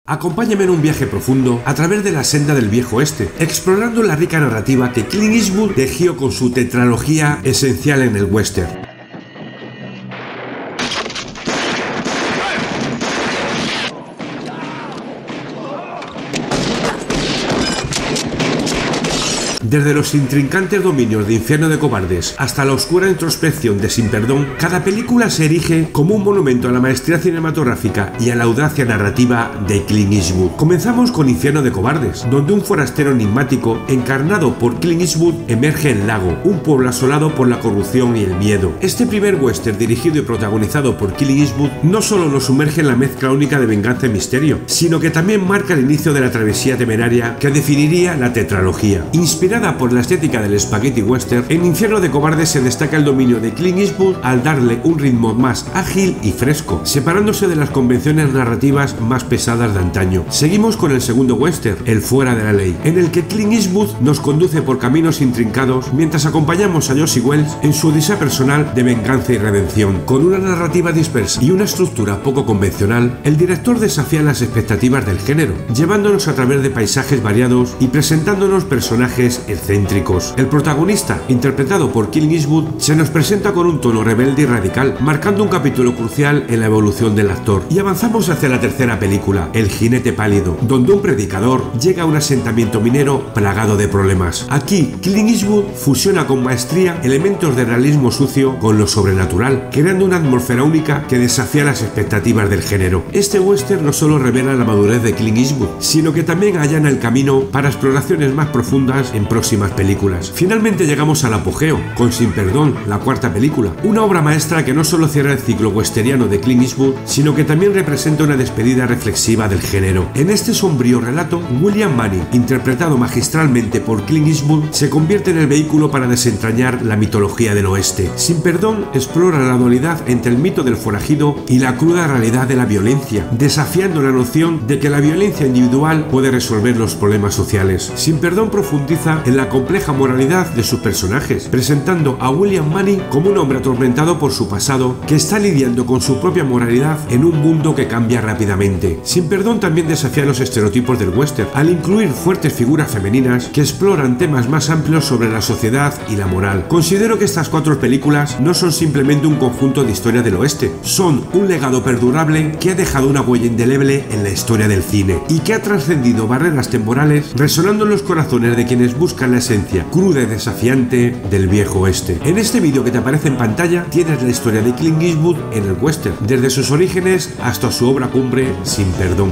Acompáñame en un viaje profundo a través de la senda del viejo oeste, explorando la rica narrativa que Clint Eastwood tejió con su tetralogía esencial en el western. Desde los intrincantes dominios de Infierno de Cobardes hasta la oscura introspección de Sin Perdón, cada película se erige como un monumento a la maestría cinematográfica y a la audacia narrativa de Clint Eastwood. Comenzamos con Infierno de Cobardes, donde un forastero enigmático, encarnado por Clint Eastwood, emerge en Lago, un pueblo asolado por la corrupción y el miedo. Este primer western dirigido y protagonizado por Clint Eastwood no solo nos sumerge en la mezcla única de venganza y misterio, sino que también marca el inicio de la travesía temeraria que definiría la tetralogía. Inspirada por la estética del spaghetti western, en Infierno de Cobardes se destaca el dominio de Clint Eastwood al darle un ritmo más ágil y fresco, separándose de las convenciones narrativas más pesadas de antaño. Seguimos con el segundo western, El Fuera de la Ley, en el que Clint Eastwood nos conduce por caminos intrincados mientras acompañamos a Josie Wells en su odisea personal de venganza y redención. Con una narrativa dispersa y una estructura poco convencional, el director desafía las expectativas del género, llevándonos a través de paisajes variados y presentándonos personajes excéntricos. El protagonista, interpretado por Clint Eastwood, se nos presenta con un tono rebelde y radical, marcando un capítulo crucial en la evolución del actor. Y avanzamos hacia la tercera película, El Jinete Pálido, donde un predicador llega a un asentamiento minero plagado de problemas. Aquí, Clint Eastwood fusiona con maestría elementos de realismo sucio con lo sobrenatural, creando una atmósfera única que desafía las expectativas del género. Este western no solo revela la madurez de Clint Eastwood, sino que también allana el camino para exploraciones más profundas en próximas películas. Finalmente llegamos al apogeo, con Sin Perdón, la cuarta película, una obra maestra que no solo cierra el ciclo westeriano de Clint Eastwood, sino que también representa una despedida reflexiva del género. En este sombrío relato, William Manning, interpretado magistralmente por Clint Eastwood, se convierte en el vehículo para desentrañar la mitología del oeste. Sin Perdón explora la dualidad entre el mito del forajido y la cruda realidad de la violencia, desafiando la noción de que la violencia individual puede resolver los problemas sociales. Sin Perdón profundiza en la compleja moralidad de sus personajes, presentando a William Manning como un hombre atormentado por su pasado que está lidiando con su propia moralidad en un mundo que cambia rápidamente. Sin Perdón también desafía los estereotipos del western, al incluir fuertes figuras femeninas que exploran temas más amplios sobre la sociedad y la moral. Considero que estas cuatro películas no son simplemente un conjunto de historia del oeste, son un legado perdurable que ha dejado una huella indeleble en la historia del cine y que ha trascendido barreras temporales, resonando en los corazones de quienes buscan la esencia cruda y desafiante del viejo oeste. En este vídeo que te aparece en pantalla tienes la historia de Clint Eastwood en el western, desde sus orígenes hasta su obra cumbre, Sin Perdón.